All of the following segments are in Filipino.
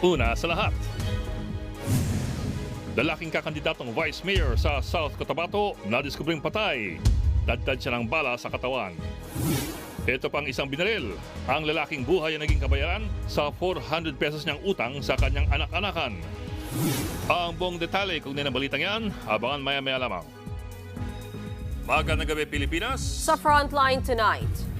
Una sa lahat, lalaking kakandidatong vice mayor sa South Cotabato na diskubring patay. Dadtad siya ng bala sa katawan. Ito pang isang binaril. Ang lalaking buhay ay naging kabayaran sa 400 pesos niyang utang sa kanyang anak-anakan. Ang buong detalye kung ninabalitang yan, abangan maya-maya lamang. Magandang gabi Pilipinas. Sa Frontline tonight.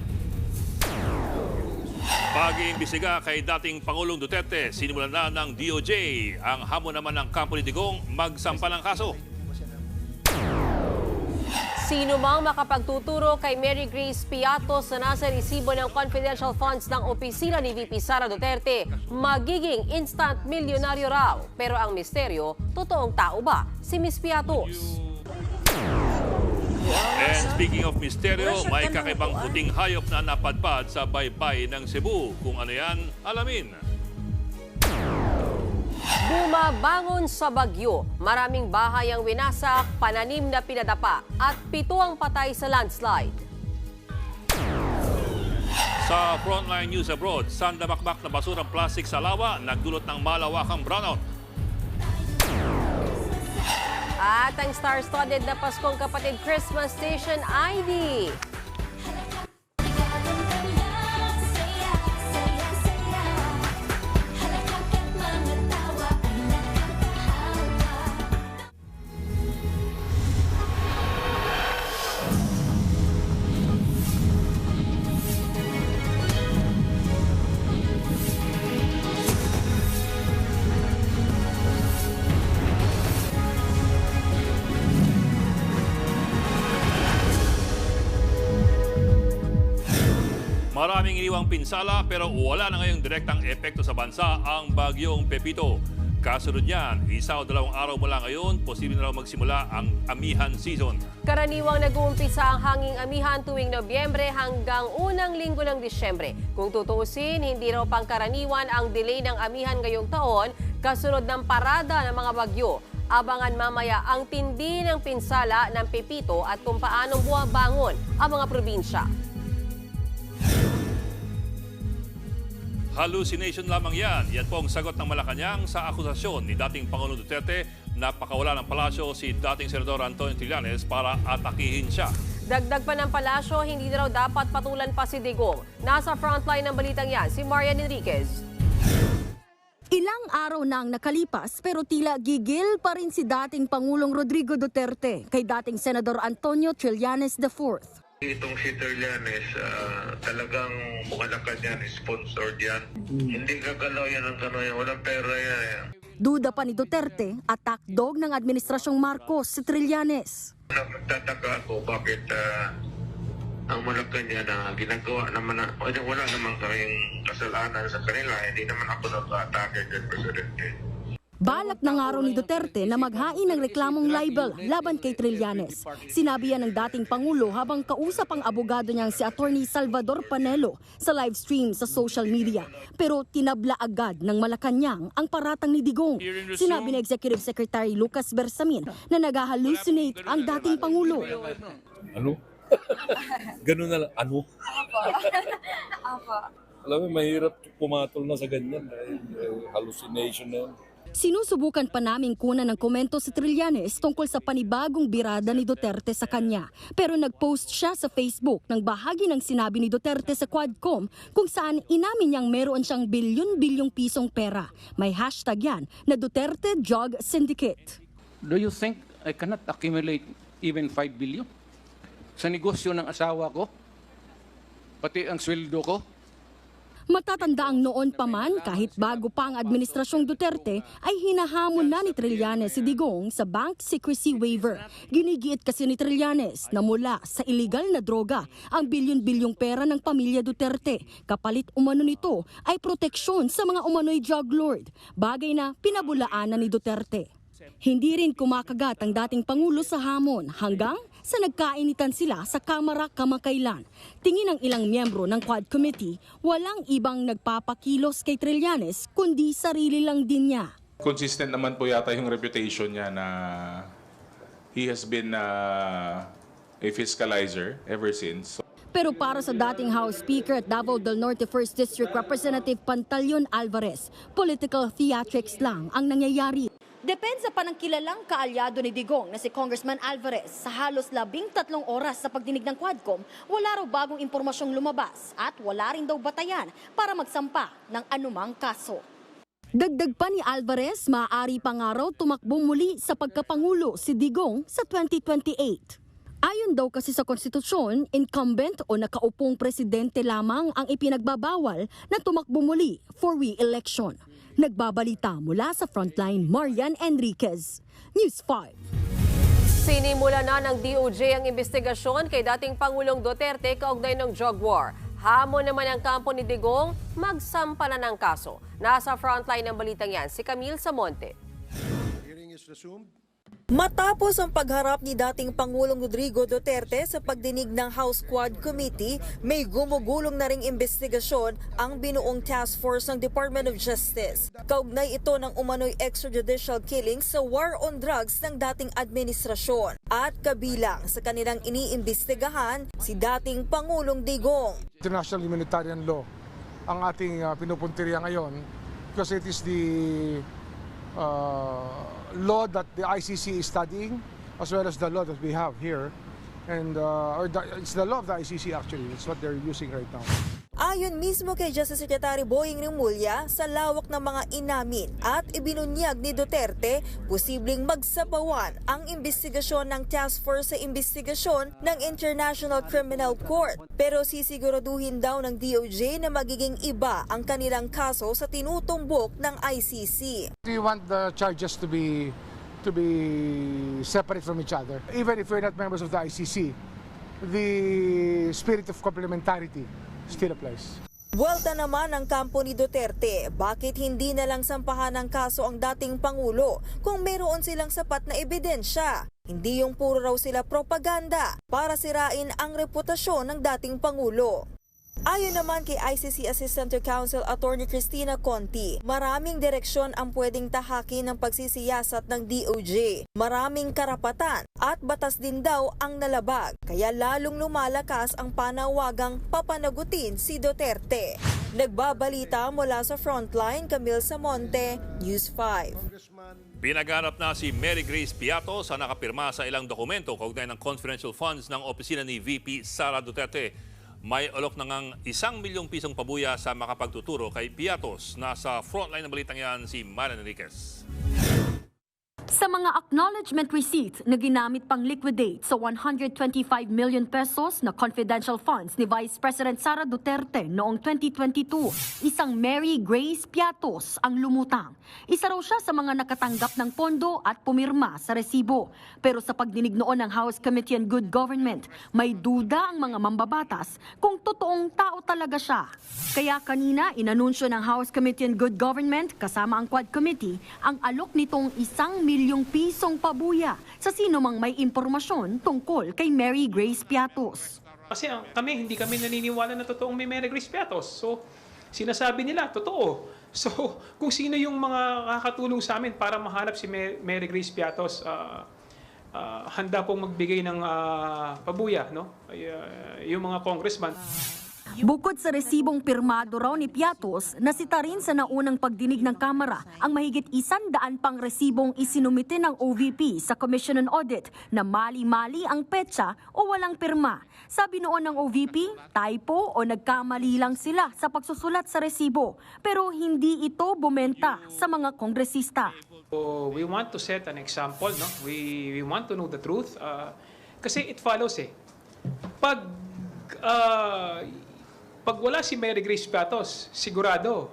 Pag-iimbisiga kay dating Pangulong Duterte, sinimulan na ng DOJ. Ang hamon naman ng kampo ni Digong magsampa ng kaso. Sino mang makapagtuturo kay Mary Grace Piatos na nasa resibo ng confidential funds ng opisina ni VP Sara Duterte, magiging instant milyonaryo raw. Pero ang misteryo, totoong tao ba si Miss Piatos? And speaking of misteryo, may kakaibang puting hayop na napadpad sa baybay ng Cebu. Kung ano yan, alamin. Bumabangon sa bagyo. Maraming bahay ang winasak, pananim na pinadapa at 7 ang patay sa landslide. Sa Frontline News Abroad, sandamakmak na basurang plastic sa lawa, nagdulot ng malawakang brownout. At ang star-studded na Paskong Kapatid Christmas Station ID. Maraming iniwang pinsala pero wala na ngayong direktang epekto sa bansa ang bagyong Pepito. Kasunod niyan, 1 o 2 araw mula ngayon, posible na raw magsimula ang amihan season. Karaniwang nag-uumpisa ang hanging amihan tuwing Nobyembre hanggang unang linggo ng Disyembre. Kung tutuusin, hindi raw pangkaraniwan ang delay ng amihan ngayong taon kasunod ng parada ng mga bagyo. Abangan mamaya ang tindi ng pinsala ng Pepito at kung paanong bumabangon ang mga probinsya. Hallucination lamang yan. Yan po ang sagot ng Malacanang sa akusasyon ni dating Pangulong Duterte na pakawala ng palasyo si dating Senador Antonio Trillanes para atakihin siya. Dagdag pa ng palasyo, hindi raw dapat patulan pa si Digong. Nasa frontline ng balitang yan, si Marian Enriquez. Ilang araw na ang nakalipas pero tila gigil pa rin si dating Pangulong Rodrigo Duterte kay dating Senador Antonio Trillanes IV. Itong si Trillanes, talagang mukhalakan yan, sponsored yan. Hindi gagalaw yan ang gano'n yan, walang pera yan. Duda pa ni Duterte, attack dog ng Administrasyong Marcos si Trillanes. Nagtataka ako bakit ang Malacanang na ginagawa naman na, wala naman kaming kasalanan sa kanila, hindi naman ako nag-atake kay Presidente. Balak ng araw ni Duterte na maghain ng reklamong libel laban kay Trillanes. Sinabi yan ng dating Pangulo habang kausap ang abogado niyang si Attorney Salvador Panelo sa live stream sa social media. Pero tinabla agad ng Malacanang ang paratang ni Digong. Sinabi ni Executive Secretary Lucas Bersamin na nag-hallucinate ang dating Pangulo. Ano? Ganun na lang. Ano? Alam mo, mahirap pumatol na sa ganyan. Hallucination na yun. Sinusubukan pa naming kunan ng komento si Trillanes tungkol sa panibagong birada ni Duterte sa kanya. Pero nag-post siya sa Facebook ng bahagi ng sinabi ni Duterte sa Quadcom kung saan inamin niyang meron siyang bilyon-bilyong pisong pera. May hashtag yan na Duterte Drug Syndicate. Do you think I cannot accumulate even 5 billion? Sa negosyo ng asawa ko, pati ang sweldo ko. Matatanda ang noon pa man kahit bago pa ang Administrasyong Duterte ay hinahamon na ni Trillanes si Digong sa bank secrecy waiver. Ginigiit kasi ni Trillanes na mula sa iligal na droga ang bilyon-bilyong pera ng pamilya Duterte. Kapalit umano nito ay proteksyon sa mga umano'y drug lord, bagay na pinabulaanan ni Duterte. Hindi rin kumakagat ang dating Pangulo sa hamon hanggang sa nagkainitan sila sa Kamara kamakailan. Tingin ng ilang miyembro ng Quad Committee, walang ibang nagpapakilos kay Trillanes kundi sarili lang din niya. Consistent naman po yata yung reputation niya na he has been a fiscalizer ever since. Pero para sa dating House Speaker at Davao del Norte 1st District Representative Pantaleon Alvarez, political theatrics lang ang nangyayari. Depensa pa ng kilalang kaalyado ni Digong na si Congressman Alvarez sa halos 13 oras sa pagdinig ng Quadcom, wala raw bagong impormasyong lumabas at wala rin daw batayan para magsampa ng anumang kaso. Dagdag pa ni Alvarez, maaari pa nga raw tumakbo muli sa pagkapangulo si Digong sa 2028. Ayon daw kasi sa konstitusyon, incumbent o nakaupong presidente lamang ang ipinagbabawal na tumakbo muli for re-election. Nagbabalita mula sa Frontline, Marian Enriquez, News 5. Sinimula na ng DOJ ang investigasyon kay dating Pangulong Duterte kaugnay ng drug war. Hamon naman ang kampo ni Digong, magsampa na ng kaso. Nasa frontline ng balitang yan, si Camille Samonte. Matapos ang pagharap ni dating Pangulong Rodrigo Duterte sa pagdinig ng House Quad Committee, may gumugulong na ring investigasyon ang binuong task force ng Department of Justice. Kaugnay ito ng umano'y extrajudicial killings sa war on drugs ng dating administrasyon. At kabilang sa kanilang iniimbestigahan si dating Pangulong Digong. International humanitarian law ang ating pinupuntirya ngayon because it is the law that the ICC is studying as well as the law that we have here, and it's the law of the ICC actually. It's what they're using right now. Ayon mismo kay Justice Secretary Boying Rimulya, sa lawak ng mga inamin at ibinunyag ni Duterte, posibleng magsabawan ang investigasyon ng task force sa investigasyon ng International Criminal Court. Pero sisiguraduhin daw ng DOJ na magiging iba ang kanilang kaso sa tinutumbok ng ICC. We want the charges to be separate from each other. Even if we're not members of the ICC, the spirit of complementarity still applies. Buwelta naman ang kampo ni Duterte, bakit hindi na lang sampahan ng kaso ang dating Pangulo kung meron silang sapat na ebidensya? Hindi yung puro raw sila propaganda para sirain ang reputasyon ng dating Pangulo. Ayon naman kay ICC Assistant to Counsel Attorney Cristina Conti, maraming direksyon ang pwedeng tahakin ng pagsisiyasat ng DOJ. Maraming karapatan at batas din daw ang nalabag, kaya lalong lumalakas ang panawagang papanagutin si Duterte. Nagbabalita mula sa Frontline, Camille Samonte, News 5. Pinaganap na si Mary Grace Piatos sa nakapirma sa ilang dokumento kaugnay ng confidential funds ng opisina ni VP Sara Duterte. May alok na ngang 1 milyong pisong pabuya sa makapagtuturo kay Piatos. Nasa frontline ng balitang yan si Marian Enriquez. Sa mga acknowledgement receipts na ginamit pang liquidate sa 125 million pesos na confidential funds ni Vice President Sara Duterte noong 2022, isang Mary Grace Piatos ang lumutang. Isa raw siya sa mga nakatanggap ng pondo at pumirma sa resibo. Pero sa pagdinig noon ng House Committee on Good Government, may duda ang mga mambabatas kung totoong tao talaga siya. Kaya kanina inanunsyo ng House Committee on Good Government kasama ang Quad Committee ang alok nitong 1 milyong pisong pabuya sa sino mang may impormasyon tungkol kay Mary Grace Piatos. Kasi hindi kami naniniwala na totoong may Mary Grace Piatos. So, sinasabi nila, totoo. So, kung sino yung mga kakatulong sa amin para mahanap si Mary Grace Piatos, handa pong magbigay ng pabuya, no? Yung mga congressman. Bukod sa resibong pirmado raw ni Piatos, nasita rin sa naunang pagdinig ng Kamara ang mahigit 100 pang resibong isinumite ng OVP sa Commission on Audit na mali-mali ang petsa o walang pirma. Sabi noon ng OVP, typo o nagkamali lang sila sa pagsusulat sa resibo, pero hindi ito bumenta sa mga kongresista. So, we want to set an example, no? We want to know the truth kasi it follows Pag wala si Mary Grace Piatos, sigurado,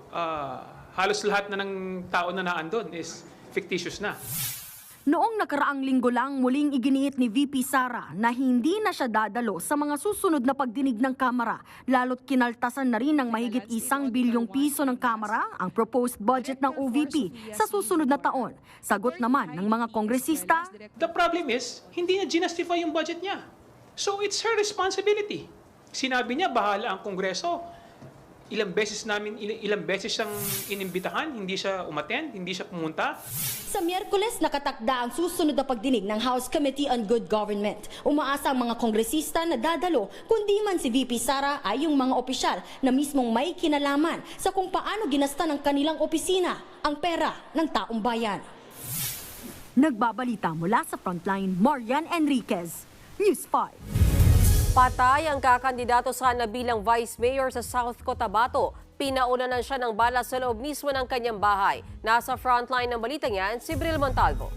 halos lahat na ng tao na naandun is fictitious na. Noong nakaraang linggo lang muling iginiit ni VP Sara na hindi na siya dadalo sa mga susunod na pagdinig ng Kamara, lalo't kinaltasan na rin ng mahigit 1 bilyong piso ng Kamara ang proposed budget ng OVP sa susunod na taon. Sagot naman ng mga kongresista, The problem is, hindi na ginastify yung budget niya. So it's her responsibility. Sinabi niya, bahala ang Kongreso. ilang beses siyang inimbitahan, hindi siya umattend, hindi siya pumunta. Sa Miyerkules, nakatakda ang susunod na pagdinig ng House Committee on Good Government. Umaasa ang mga kongresista na dadalo, kundi man si VP Sara ay yung mga opisyal na mismong may kinalaman sa kung paano ginasta ng kanilang opisina ang pera ng taong bayan. Nagbabalita mula sa Frontline, Marian Enriquez, News 5. Patay ang kakandidato sana bilang Vice Mayor sa South Cotabato. Pinaunanan siya ng bala sa loob mismo ng kanyang bahay. Nasa frontline ng balitang yan, si Bril Montalvo.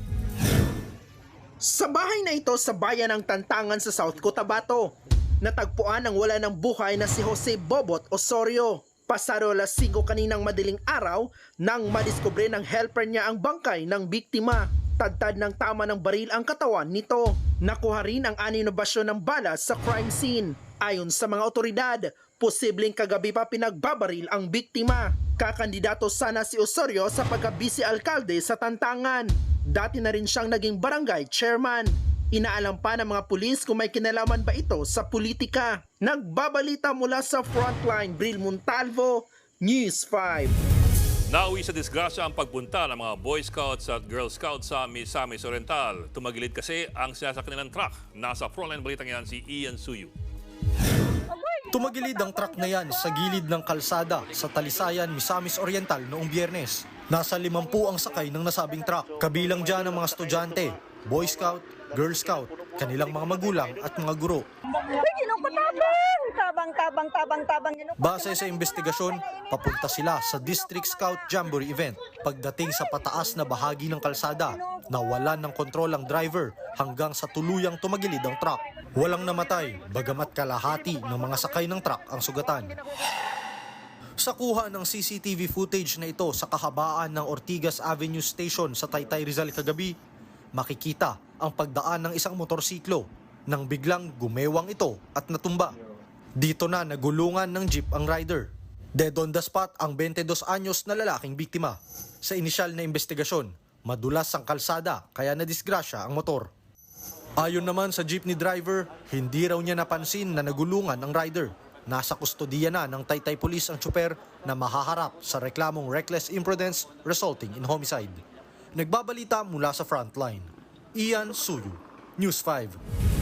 Sa bahay na ito sa bayan ng Tantangan sa South Cotabato, natagpuan ang wala ng buhay na si Jose Bobot Osorio. Pasado alas 5 kaninang madaling araw nang madiskubre ng helper niya ang bangkay ng biktima. Tadtad ng tama ng baril ang katawan nito. Nakuha rin ang 6 na basyo ng bala sa crime scene. Ayon sa mga otoridad, posibleng kagabi pa pinagbabaril ang biktima. Kakandidato sana si Osorio sa pagka-vice alkalde sa Tantangan. Dati na rin siyang naging barangay chairman. Inaalam pa ng mga pulis kung may kinalaman ba ito sa politika. Nagbabalita mula sa Frontline, Bril Montalvo, News 5. Nauwi sa disgrasya ang pagpunta ng mga Boy Scouts at Girl Scouts sa Misamis Oriental. Tumagilid kasi ang sinasakyan nilang truck. Nasa frontline balitang yan si Ian Suyu. Tumagilid ang truck na yan sa gilid ng kalsada sa Talisayan, Misamis Oriental noong Biyernes. Nasa 50 ang sakay ng nasabing truck. Kabilang dyan ang mga estudyante, Boy Scout, Girl Scout, kanilang mga magulang at mga guro. Base sa investigasyon, papunta sila sa District Scout Jamboree event. Pagdating sa pataas na bahagi ng kalsada, nawalan ng kontrol ang driver hanggang sa tuluyang tumagilid ang truck. Walang namatay, bagamat kalahati ng mga sakay ng truck ang sugatan. Sa kuha ng CCTV footage na ito sa kahabaan ng Ortigas Avenue Station sa Taytay Rizal kagabi, makikita ang pagdaan ng isang motorsiklo nang biglang gumewang ito at natumba. Dito na nagulungan ng jeep ang rider. Dead on the spot ang 22 anyos na lalaking biktima. Sa inisyal na investigasyon, madulas ang kalsada kaya nadisgrasya ang motor. Ayon naman sa jeepney driver, hindi raw niya napansin na nagulungan ang rider. Nasa kustodiya na ng Taytay Police ang tsuper na mahaharap sa reklamong reckless imprudence resulting in homicide. Nagbabalita mula sa Frontline, Ian Suyu, News 5.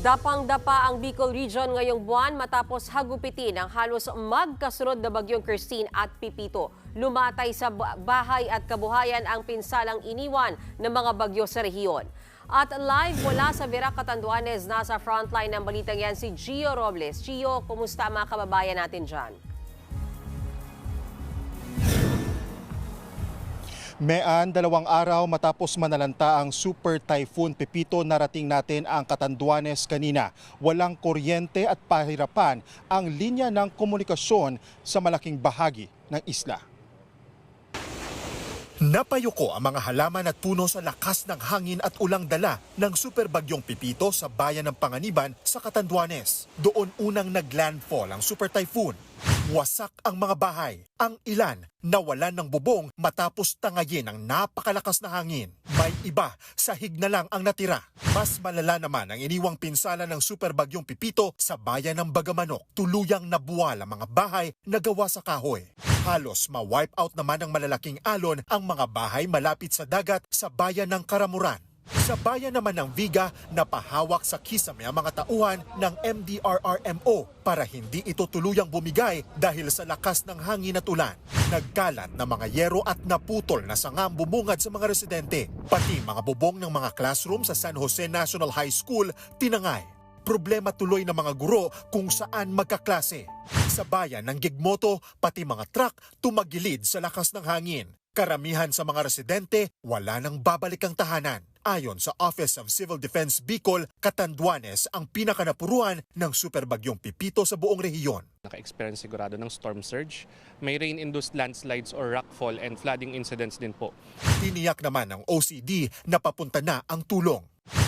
Dapang-dapa ang Bicol Region ngayong buwan matapos hagupitin ang halos magkasunod na bagyong Christine at Pipito. Lumatay sa bahay at kabuhayan ang pinsalang iniwan ng mga bagyo sa rehiyon. At live mula sa Virac, Catanduanes, nasa frontline ng balitang yan si Gio Robles. Gio, kumusta ang mga kababayan natin dyan? Mean, 2 araw matapos manalanta ang Super Typhoon Pipito, narating natin ang Catanduanes kanina. Walang kuryente at pahirapan ang linya ng komunikasyon sa malaking bahagi ng isla. Napayuko ang mga halaman at puno sa lakas ng hangin at ulang dala ng super bagyong Pipito sa bayan ng Panganiban sa Catanduanes. Doon unang naglandfall ang super typhoon. Wasak ang mga bahay. Ang ilan nawalan ng bubong matapos tangayin ng napakalakas na hangin. May iba, sahig na lang ang natira. Mas malala naman ang iniwang pinsala ng super bagyong Pipito sa bayan ng Bagamanok. Tuluyang nabuwal ang mga bahay na gawa sa kahoy. Halos ma-wipe out naman ng malalaking alon ang mga bahay malapit sa dagat sa bayan ng Karamuran. Sa bayan naman ng Viga, napahawak sa kisame ang mga tauhan ng MDRRMO para hindi ito tuluyang bumigay dahil sa lakas ng hangin at ulan. Nagkalat na mga yero at naputol na sanga ang bumungad sa mga residente. Pati mga bubong ng mga classroom sa San Jose National High School tinangay. Problema tuloy ng mga guro kung saan magkaklase. Sa bayan ng Gigmoto, pati mga truck tumagilid sa lakas ng hangin. Karamihan sa mga residente, wala nang babalik ang tahanan. Ayon sa Office of Civil Defense Bicol, Catanduanes ang pinakanapuruan ng superbagyong Pipito sa buong rehiyon. Naka-experience sigurado ng storm surge, may rain-induced landslides or rockfall and flooding incidents din po. Tiniyak naman ng OCD na papunta na ang tulong.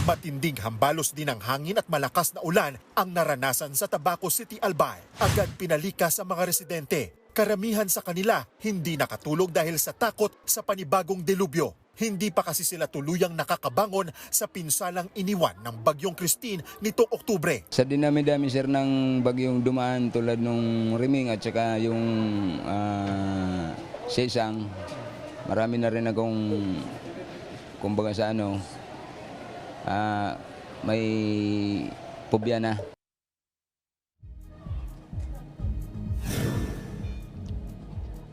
Matinding hambalos din ng hangin at malakas na ulan ang naranasan sa Tabaco City, Albay. Agad pinalikas ang mga residente. Karamihan sa kanila hindi nakatulog dahil sa takot sa panibagong delubyo. Hindi pa kasi sila tuluyang nakakabangon sa pinsalang iniwan ng Bagyong Christine nitong Oktubre. Sa dinami-dami sir ng bagyong dumaan tulad nung Riming at saka yung Sesang, marami na rin akong kumbaga sa may pobya na.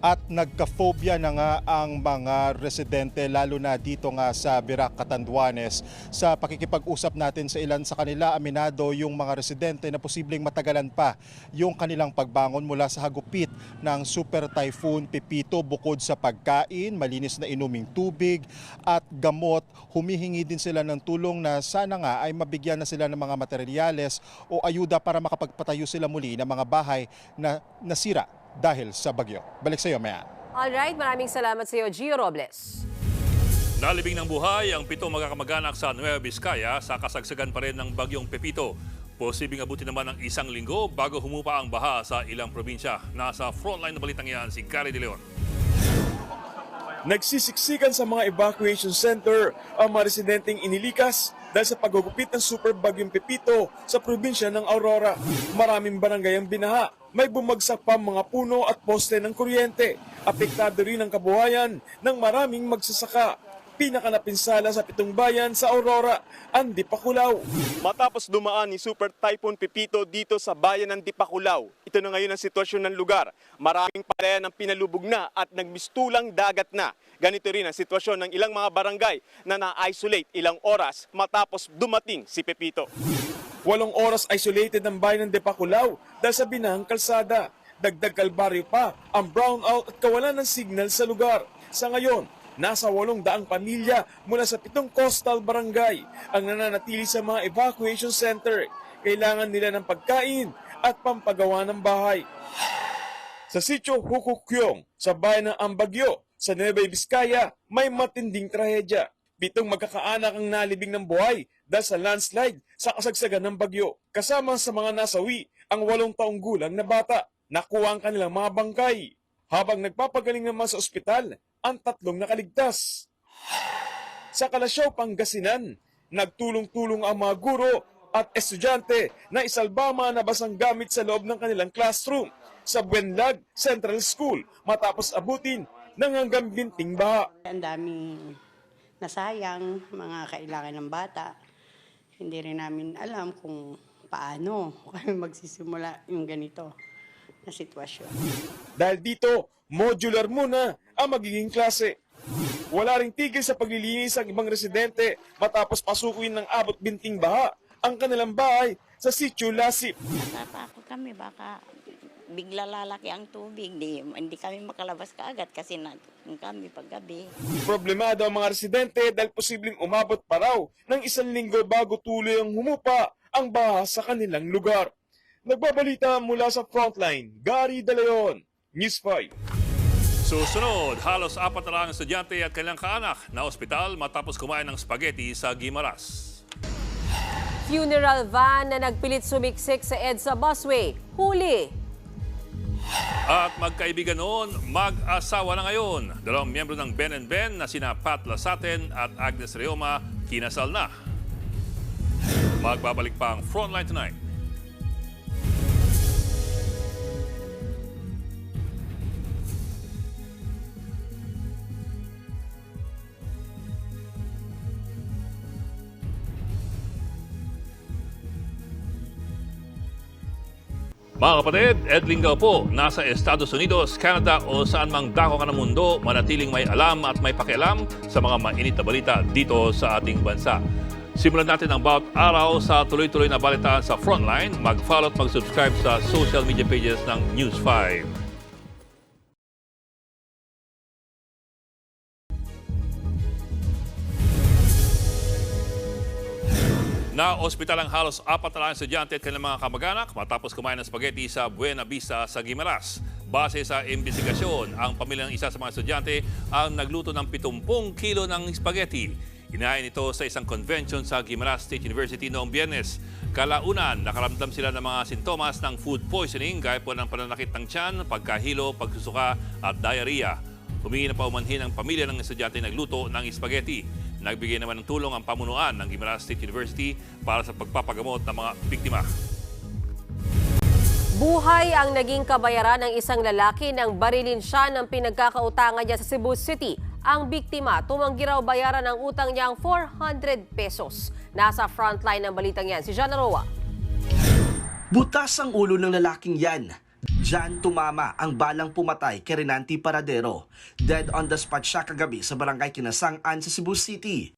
At nagka-phobia na nga ang mga residente lalo na dito nga sa Virac, Catanduanes. Sa pakikipag-usap natin sa ilan sa kanila, aminado yung mga residente na posibleng matagalan pa yung kanilang pagbangon mula sa hagupit ng Super Typhoon Pepito. Bukod sa pagkain, malinis na inuming tubig at gamot, humihingi din sila ng tulong na sana nga ay mabigyan na sila ng mga materyales o ayuda para makapagpatayo sila muli ng mga bahay na nasira dahil sa bagyo. Balik sa iyo, Maya. Alright, maraming salamat sa iyo, Gio Robles. Nalibing ng buhay ang 7 magkakamag-anak sa Nueva Vizcaya sa kasagsagan pa rin ng bagyong Pepito. Posibleng abutin naman ng 1 linggo bago humupa ang baha sa ilang probinsya. Nasa frontline na balitang yan si Gary De Leon. Nagsisiksikan sa mga evacuation center ang mga residenteng inilikas dahil sa paggugupit ng super bagyong Pepito sa probinsya ng Aurora. Maraming barangay ang binaha. May bumagsak pa mga puno at poste ng kuryente. Apektado rin ang kabuhayan ng maraming magsasaka. Pinakanapinsala sa 7 bayan sa Aurora, ang Dipakulaw. Matapos dumaan ni Super Typhoon Pepito dito sa bayan ng Dipakulaw, ito na ngayon ang sitwasyon ng lugar. Maraming palayan ang pinalubog na at nagmistulang dagat na. Ganito rin ang sitwasyon ng ilang mga barangay na na-isolate ilang oras matapos dumating si Pepito. 8 oras isolated ang bayan ng Dipakulaw dahil sa binahang kalsada. Dagdag kalbaryo pa ang brownout at kawalan ng signal sa lugar. Sa ngayon, nasa 800 pamilya mula sa 7 coastal barangay ang nananatili sa mga evacuation center. Kailangan nila ng pagkain at pampagawa ng bahay. Sa sitio Hukukyong, sa bayan ng Ambagyo, sa Nueva Vizcaya, may matinding trahedya. 7 magkakaanak ang nalibing ng buhay dahil sa landslide sa kasagsagan ng bagyo. Kasama sa mga nasawi ang 8 taong gulang na bata. Nakuha ang kanilang mga bangkay. Habang nagpapagaling naman sa ospital, ang 3 nakaligtas. Sa Kalasyaw, Pangasinan, nagtulong-tulong ang mga guro at estudyante na isalba mga nabasang gamit sa loob ng kanilang classroom sa Buenlag Central School matapos abutin ng hanggang binting baha. Ang daming nasayang, mga kailangan ng bata. Hindi rin namin alam kung paano kami magsisimula yung ganito na sitwasyon. Dahil dito, modular muna ang magiging klase. Wala ring tigil sa paglilinis ang ibang residente matapos pasukuin ng abot binting baha ang kanilang bahay sa Sitio Lasip. Natatakot kami, baka bigla lalaki ang tubig. Hindi kami makalabas kaagad kasi natutong kami paggabi. Problemado ang mga residente dahil posibleng umabot pa raw ng 1 linggo bago tuloy ang humupa ang baha sa kanilang lugar. Nagbabalita mula sa Frontline, Gary De Leon, News 5. Susunod, halos 4 na lang estudyante at kanilang kaanak na ospital matapos kumain ng spaghetti sa Guimaras. Funeral van na nagpilit sumiksik sa EDSA busway. Huli. At magkaibigan noon, mag-asawa na ngayon. 2 miyembro ng Ben and Ben na sina Pat Lasaten at Agnes Reoma kinasal na. Magbabalik pa ang Frontline Tonight. Mga kapatid, Ed Lingao po, nasa Estados Unidos, Canada o saan mang dako ka ng mundo, manatiling may alam at may pakialam sa mga mainit na balita dito sa ating bansa. Simulan natin ang bawat araw sa tuloy-tuloy na balitaan sa Frontline. Mag-follow at mag-subscribe sa social media pages ng News 5. Na-ospital ang halos 4 na lang estudyante at kanilang mga kamag-anak matapos kumain ng spaghetti sa Buena Vista sa Guimaras. Base sa imbestigasyon, ang pamilya ng isa sa mga estudyante ang nagluto ng 70 kilo ng spaghetti. Inahin ito sa isang convention sa Guimaras State University noong Biyernes. Kalaunan, nakaramdam sila ng mga sintomas ng food poisoning gaya po ng pananakit ng tiyan, pagkahilo, pagsusuka at diarrhea. Humingi na paumanhin ang pamilya ng estudyante nagluto ng spaghetti. Nagbigay naman ng tulong ang pamunuan ng Guimaras State University para sa pagpapagamot ng mga biktima. Buhay ang naging kabayaran ng isang lalaki nang barilin siya ng pinagkakautangan niya sa Cebu City. Ang biktima, tumanggi raw bayaran ang utang niyang 400 pesos. Nasa frontline ng balitang yan, si Jana Roa. Butas ang ulo ng lalaking yan. Diyan tumama ang balang pumatay kay Renanti Paradero. Dead on the spot siya kagabi sa barangay Kinasangan sa Cebu City.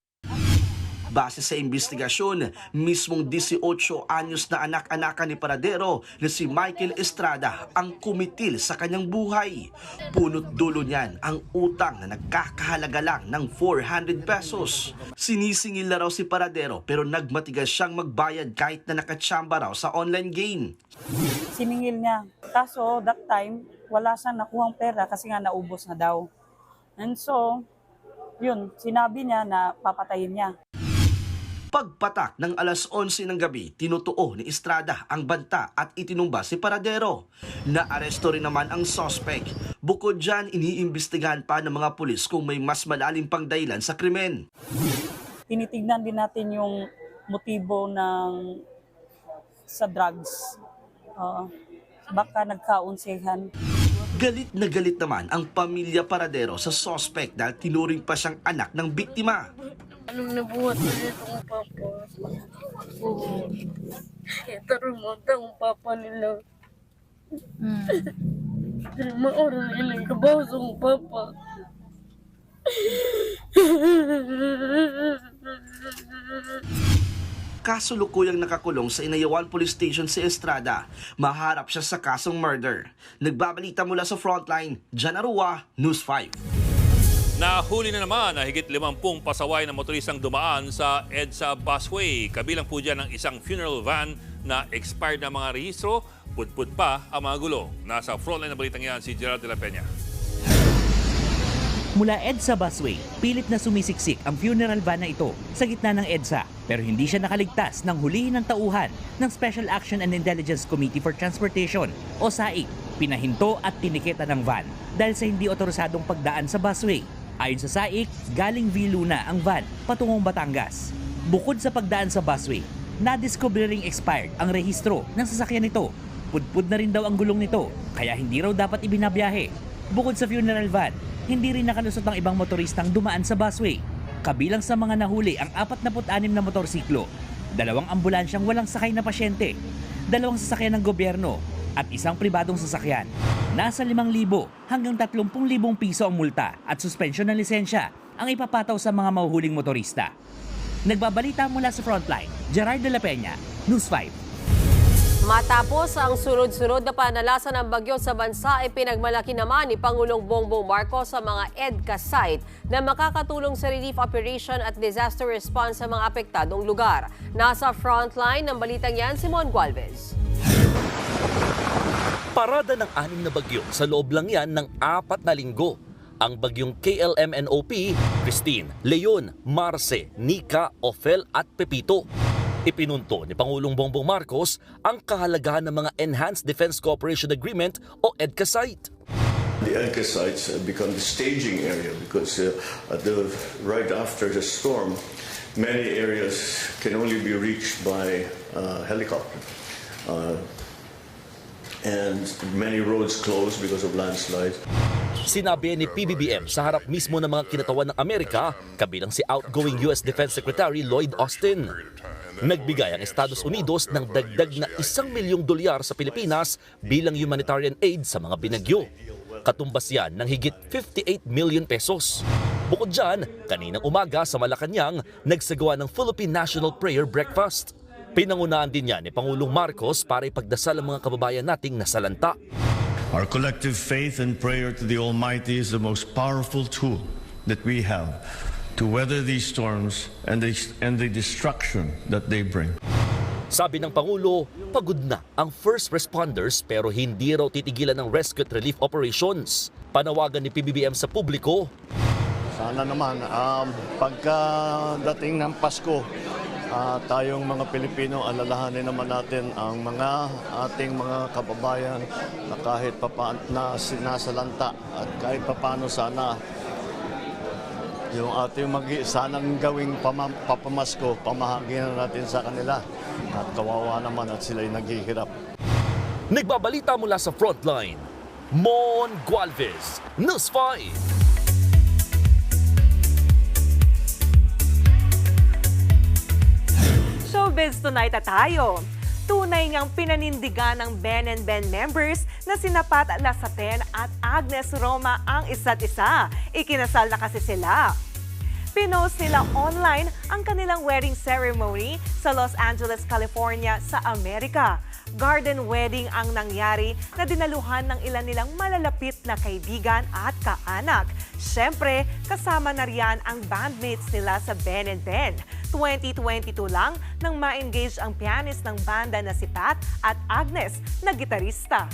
Base sa investigasyon, mismong 18 anyos na anak-anakan ni Paradero na si Michael Estrada ang kumitil sa kanyang buhay. Punot dulo niyan ang utang na nagkakahalaga lang ng 400 pesos. Sinisingil na raw si Paradero pero nagmatigas siyang magbayad kahit na nakatsamba raw sa online game. Siningil niya. Kaso that time, wala siyang nakuhang pera kasi nga naubos na daw. And so, yun, sinabi niya na papatayin niya. Pagpatak ng alas 11 ng gabi, tinutuo ni Estrada ang banta at itinumba si Paradero. Naaresto rin naman ang suspect. Bukod dyan, iniimbestigahan pa ng mga pulis kung may mas malalim pang dahilan sa krimen. Tinitignan din natin yung motibo sa drugs. Baka nagkaunsihan. Galit na galit naman ang pamilya Paradero sa suspect dahil tinuring pa siyang anak ng biktima. Anong nabuhat na nito ang papa? Oo. Ito remonta ang papa nila. Maoran ilang kabaw sa ang papa. Kasulukuyang nakakulong sa Inayawan Police Station si Estrada. Maharap siya sa kasong murder. Nagbabalita mula sa Frontline, Jana Roa, News 5. Nahuli na naman na higit 50 pasaway na motoristang dumaan sa EDSA busway. Kabilang po dyan ang isang funeral van na expired na mga rehistro. Pudpud pa ang mga gulo. Nasa frontline na balitang yan si Gerald de la Peña. Mula EDSA busway, pilit na sumisiksik ang funeral van na ito sa gitna ng EDSA. Pero hindi siya nakaligtas ng hulihin ng tauhan ng Special Action and Intelligence Committee for Transportation o SAIC. Pinahinto at tiniketa ng van dahil sa hindi otorisadong pagdaan sa busway. Ayon sa SAIC, galing Viluna ang van patungong Batangas. Bukod sa pagdaan sa busway, nadiskubre ring expired ang rehistro ng sasakyan nito. Pudpud na rin daw ang gulong nito, kaya hindi raw dapat ibinabiyahe. Bukod sa funeral van, hindi rin nakalusot ang ibang motoristang dumaan sa busway. Kabilang sa mga nahuli ang 46 na motorsiklo, 2 ambulansyang walang sakay na pasyente, 2 sasakyan ng gobyerno, at isang pribadong sasakyan. Nasa 5,000 hanggang 30,000 piso ang multa at suspension ng lisensya ang ipapataw sa mga mahuhuling motorista. Nagbabalita mula sa Frontline, Gerard de la Peña, News 5. Matapos ang sunod-sunod na panalasa ng bagyo sa bansa ay pinagmalaki naman ni Pangulong Bongbong Marcos sa mga EDCA site na makakatulong sa relief operation at disaster response sa mga apektadong lugar. Nasa frontline ng balitang yan, Simon Gualvez. Parada ng 6 na bagyo sa loob lang yan ng 4 na linggo. Ang bagyong KLMNOP, Christine, Leon, Marce, Nika, Ophel at Pepito. Ipinunto ni Pangulong Bongbong Marcos ang kahalagahan ng mga Enhanced Defense Cooperation Agreement o EDCA site. The EDCA sites have become the staging area because right after the storm, many areas can only be reached by helicopter. And many roads closed because of landslides. Sinabi ni PBBM sa harap mismo ng mga kinatawan ng Amerika, kabilang si outgoing US Defense Secretary Lloyd Austin. Nagbigay ang Estados Unidos ng dagdag na $1 milyong sa Pilipinas bilang humanitarian aid sa mga binagyo. Katumbas yan ng higit 58 million pesos. Bukod dyan, kaninang umaga sa Malacanang, nagsagawa ng Philippine National Prayer Breakfast. Pinangunahan din niya ni Pangulong Marcos para ipagdasal ang mga kababayan nating nasalanta. Our collective faith and prayer to the Almighty is the most powerful tool that we have to weather these storms and the destruction that they bring. Sabi ng Pangulo, pagod na ang first responders pero hindi raw titigilan ng rescue at relief operations. Panawagan ni PBBM sa publiko. Sana naman pagkadating ng Pasko, tayong mga Pilipino, alalahanin naman natin ang mga ating mga kababayan na kahit na sinasalanta at kahit papano sana yung ating sanang gawing papamasko, pamahaginan natin sa kanila. At kawawa naman at sila'y naghihirap. Nagbabalita mula sa frontline, Mon Gualvez, News 5. Showbiz Tonight na tayo. Tunay ngang pinanindigan ng Ben and Ben members na sina Pat Lasaten at Agnes Roma ang isa't isa. Ikinasal na kasi sila. Pinost nila online ang kanilang wedding ceremony sa Los Angeles, California sa Amerika. Garden wedding ang nangyari na dinaluhan ng ilan nilang malalapit na kaibigan at kaanak. Siyempre, kasama na riyan ang bandmates nila sa Ben and Ben. 2022 lang nang ma-engage ang pianist ng banda na si Pat at Agnes na gitarista.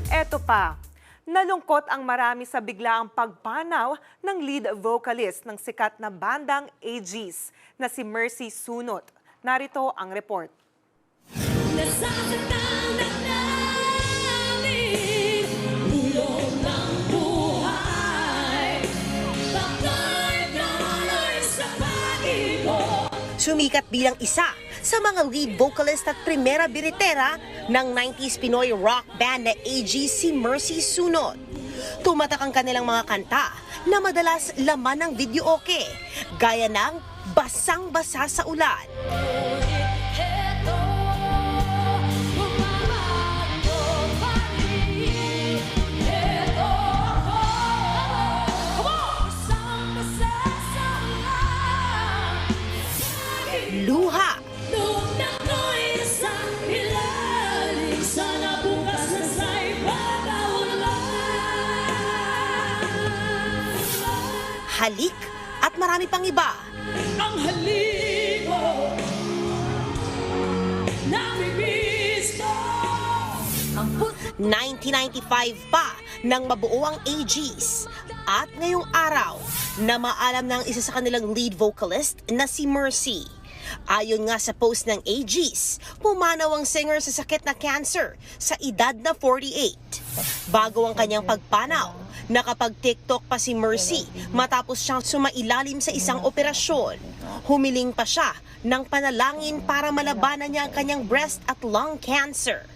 Eto pa, nalungkot ang marami sa biglaang pagpanaw ng lead vocalist ng sikat na bandang AGs na si Mercy Sunot. Narito ang report. Sumikat bilang isa sa mga lead vocalist at primera biritera ng 90s Pinoy rock band na AG si Mercy Sunot. Tumatak ang kanilang mga kanta na madalas laman ng videoke, gaya ng Basang-Basa sa Ulan. Luha. Halik at marami pang iba. Ang halik mo, namimiss ko. 1995 pa nang mabuo ang AGs. At ngayong araw, na maalam ng isa sa kanilang lead vocalist na si Mercy. Ayon nga sa post ng AGs, pumanaw ang singer sa sakit na cancer sa edad na 48. Bago ang kanyang pagpanaw, nakapag-TikTok pa si Mercy matapos siyang sumailalim sa isang operasyon. Humiling pa siya ng panalangin para malabanan niya ang kanyang breast at lung cancer.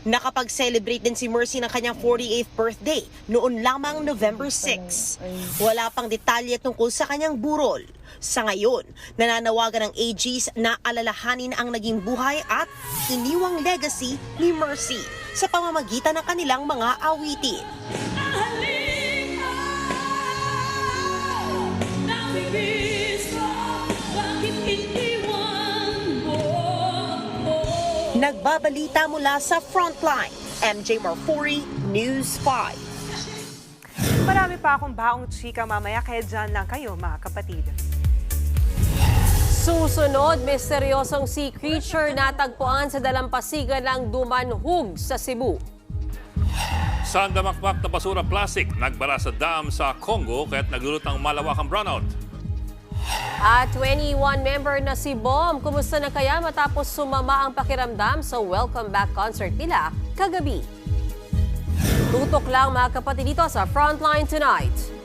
Nakapag-celebrate din si Mercy ng kanyang 48th birthday noon lamang November 6. Wala pang detalye tungkol sa kanyang burol. Sa ngayon, nananawagan ng AGs na alalahanin ang naging buhay at iniwang legacy ni Mercy sa pamamagitan ng kanilang mga awitin. Nagbabalita mula sa Frontline, MJ Marfori, News 5. Marami pa akong baong chika mamaya, kaya dyan lang kayo mga kapatid. Susunod, misteryosong sea creature natagpuan sa dalampasigan ng Dumanhug sa Cebu. Sandamakmak na basura plastic nagbara sa dam sa Congo kaya't naglulot ng malawakang brownout. At 21 member na si Bom, kumusta na kaya matapos sumama ang pakiramdam sa welcome back concert nila kagabi? Tutok lang mga kapatid dito sa Frontline Tonight.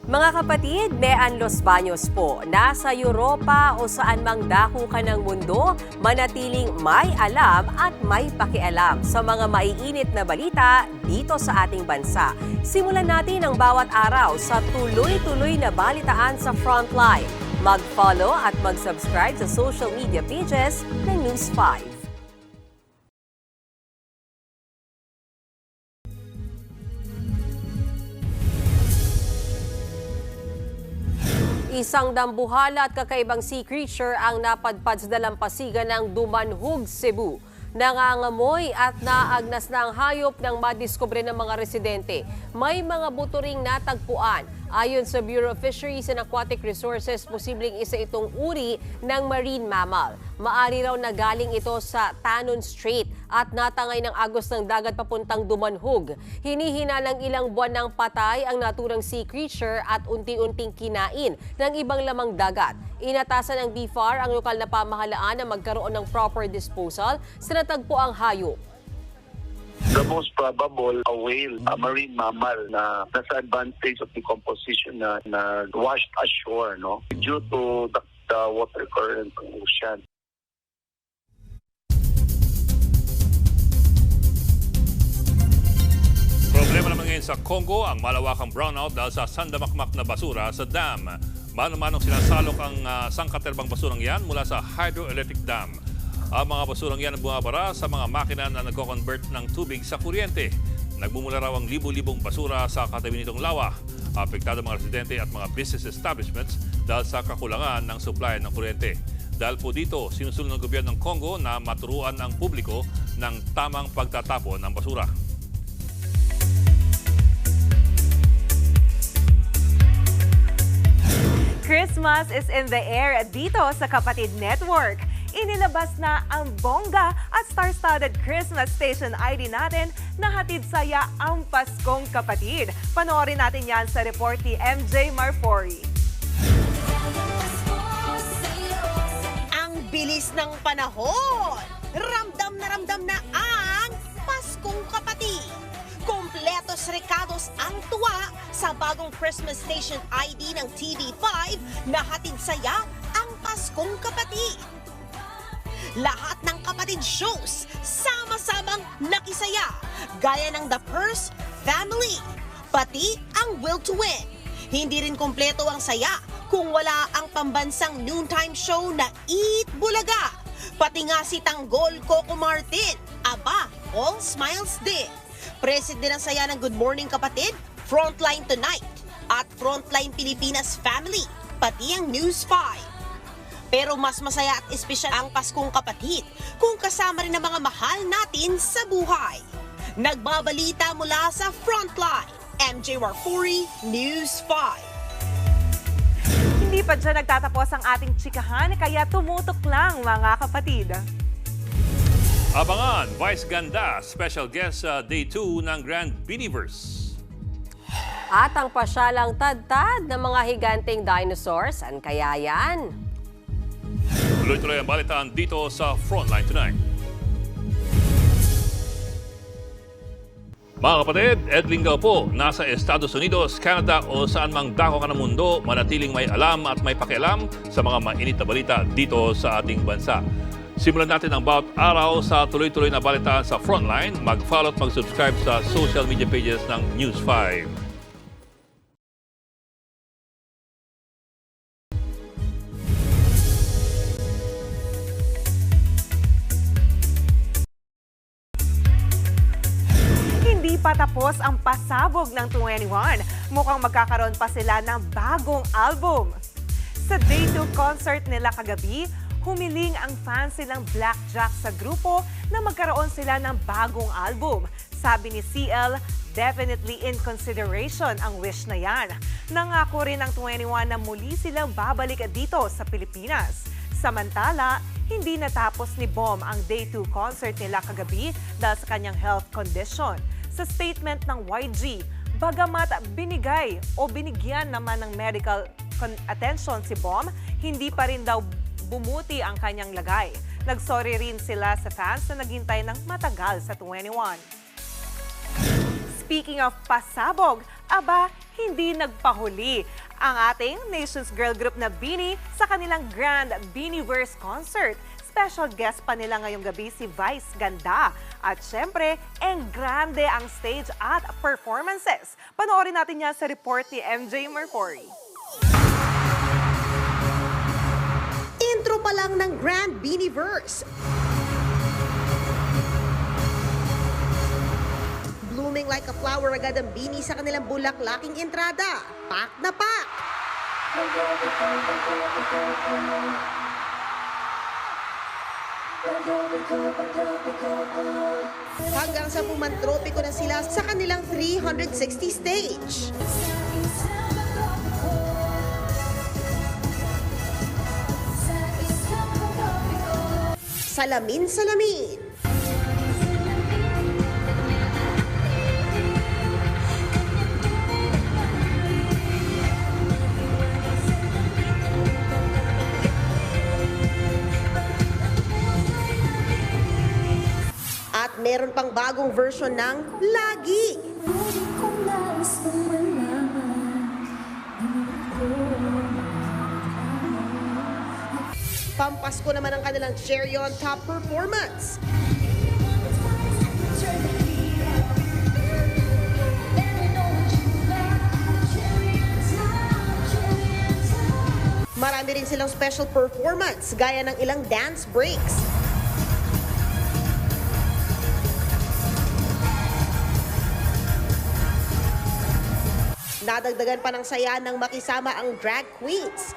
Mga kapatid, Bean Los Baños po. Nasa Europa o saan mang dako ka ng mundo, manatiling may alam at may pakialam sa mga maiinit na balita dito sa ating bansa. Simulan natin ang bawat araw sa tuloy-tuloy na balitaan sa Frontline. Mag-follow at mag-subscribe sa social media pages ng News 5. Isang dambuhala at kakaibang sea creature ang napadpad sa dalampasigan ng Dumanhug, Cebu. Nangangamoy at naagnas na ang hayop ng madiskubre ng mga residente. May mga buto ring natagpuan Ayon sa Bureau of Fisheries and Aquatic Resources, posibleng isa itong uri ng marine mammal. Maari raw na galing ito sa Tanon Strait at natangay ng agos ng dagat papuntang Dumanhog. Hinihinalang ilang buwan ng patay ang naturang sea creature at unti-unting kinain ng ibang lamang dagat. Inatasan ng DFAR ang lokal na pamahalaan na magkaroon ng proper disposal sa natagpuang hayop. The most probable, a whale, a marine mammal na nasa advanced stage of decomposition na washed ashore, no? Due to the water current ng ocean. Problema naman ngayon sa Congo ang malawakang brownout dahil sa sandamakmak na basura sa dam. Mano-manong sinasalok ang sangkaterbang basurang yan mula sa hydroelectric dam. Ang mga basurang yan ang bumabara sa mga makina na nagko-convert ng tubig sa kuryente. Nagmumula raw ang libo-libong basura sa katabi nitong lawa. Apektado mga residente at mga business establishments dahil sa kakulangan ng supply ng kuryente. Dahil po dito, sinusulong ng gobyerno ng Congo na maturuan ang publiko ng tamang pagtatapon ng basura. Christmas is in the air dito sa Kapatid Network. Inilabas na ang bongga at star-studded Christmas station ID natin na hatid saya ang Paskong Kapatid. Panoorin natin yan sa report ni MJ Marfori. Ang bilis ng panahon! Ramdam na ang Paskong Kapatid! Kompletos rekados ang tuwa sa bagong Christmas station ID ng TV5 na hatid saya ang Paskong Kapatid. Lahat ng kapatid shows sama-samang nakisaya gaya ng The Purse Family, pati ang Will to Win. Hindi rin kompleto ang saya kung wala ang pambansang noontime show na Eat Bulaga. Pati nga si Tanggol Coco Martin, aba, all smiles din. Present din ang saya ng Good Morning Kapatid, Frontline Tonight, at Frontline Pilipinas Family, pati ang News 5. Pero mas masaya at espesyal ang Paskong Kapatid kung kasama rin ang mga mahal natin sa buhay. Nagbabalita mula sa Frontline, MJ Marfori, News 5. Hindi pa dyan nagtatapos ang ating chikahan, kaya tumutok lang mga kapatid. Abangan, Vice Ganda, special guest sa Day 2 ng Grand Beaniverse. At ang pasyalang tad-tad ng mga higanteng dinosaurs, saan kaya yan? Tuloy-tuloy ang balitaan dito sa Frontline Tonight. Mga kapatid, Ed Linggaw po, nasa Estados Unidos, Canada o saan mang dako ka ng mundo, manatiling may alam at may pakialam sa mga mainit na balita dito sa ating bansa. Simulan natin ang bawat araw sa tuloy-tuloy na balitaan sa Frontline. Mag-follow at mag-subscribe sa social media pages ng News 5. Hindi pa tapos ang pasabog ng 21. Mukhang magkakaroon pa sila ng bagong album. Sa Day 2 concert nila kagabi, humiling ang fans silang Blackjack sa grupo na magkaroon sila ng bagong album. Sabi ni CL, definitely in consideration ang wish na yan. Nangako rin ang 21 na muli silang babalik dito sa Pilipinas. Samantala, hindi natapos ni Bom ang Day 2 concert nila kagabi dahil sa kanyang health condition. Sa statement ng YG, bagamat binigyan naman ng medical attention si Bom, hindi pa rin daw bumuti ang kanyang lagay. Nagsorry rin sila sa fans na naghintay ng matagal sa 21. Speaking of pasabog, aba, hindi nagpahuli ang ating Nations Girl Group na BINI sa kanilang Grand Beaniverse concert. Special guest pa nila ngayong gabi si Vice Ganda. At syempre, grande ang stage at performances. Panoorin natin yan sa report ni MJ Marfori. Intro pa lang ng Grand Beaniverse. Blooming like a flower agad ang BINI sa kanilang bulaklaking entrada. Pack na pack! Hanggang sa pumantropiko na sila sa kanilang 360 stage. Salamin. At meron pang bagong version ng Lagi. Pampasko naman ang kanilang Cherry on Top performance. Marami rin silang special performance gaya ng ilang dance breaks. Nadagdagan pa ng saya nang makisama ang drag queens.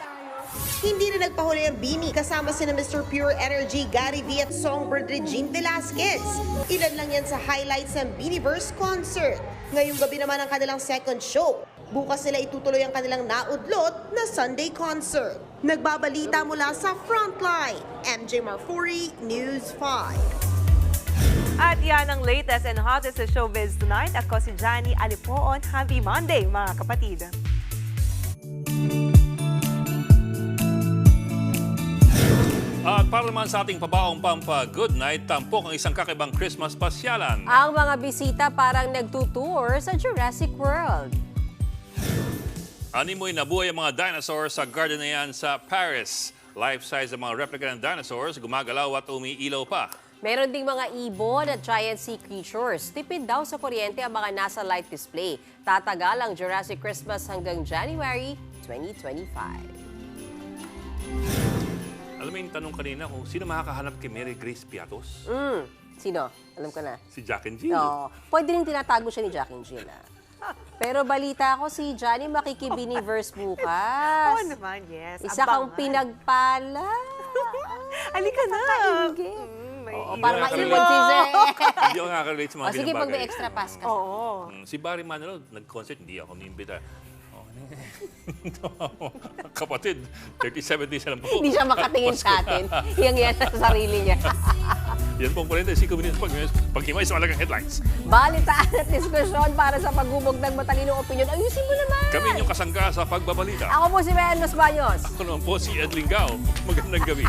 Hindi rin nagpahuli ang Bini kasama sina Mr. Pure Energy, Gary V at Songbird Regine Velasquez. Ilan lang yan sa highlights ng Biniverse concert. Ngayong gabi naman ang kanilang second show. Bukas nila itutuloy ang kanilang naudlot na Sunday concert. Nagbabalita mula sa Frontline, MJ Marfuri, News 5. At yan ang latest and hottest sa showbiz tonight. Ako si Johnny Alipoon. Happy Monday, mga kapatid. At para naman sa ating pabaong pampa-good night, tampok ang isang kakaibang Christmas pasyalan. Ang mga bisita parang nagtutour sa Jurassic World. Animoy nabuhay ang mga dinosaurs sa garden na yan sa Paris. Life-size ang mga replica ng dinosaurs, gumagalaw at umiilaw pa. Meron ding mga ibon at giant sea creatures. Tipid daw sa kuryente ang mga nasa light display. Tatagal ang Jurassic Christmas hanggang January 2025. Alam mo yung tanong kanina kung sino makakahanap kay Mary Grace Piatos? Sino? Alam ko na. Si Jack and Jill. Oo. Pwede rin tinatago siya ni Jack and Jill. Pero balita ko si Johnny makikibiniverse bukas. Oo naman, yes. Isa kang pinagpala. Halika na. Oo, para maiwan si Zé. Hindi ako nakaka-relate sa mga Sige, ganyan pag may bagay. extra pass ka. Oo. Si Barry Manilow, nag-concert, hindi ako niimbita. Kapatid, 37 days na lang po. Hindi siya makatingin sa atin. Yang sa sarili niya. Yan pong 45 minutes pag-himay sa malagang headlines. Balitaan at diskusyon para sa paghubog ng matalinong opinyon. Ayusin mo naman! Kami inyong kasangga sa pagbabalita. Ako po si Mayan Los Baños. Ako naman po si Ed Lingao. Magandang gabi.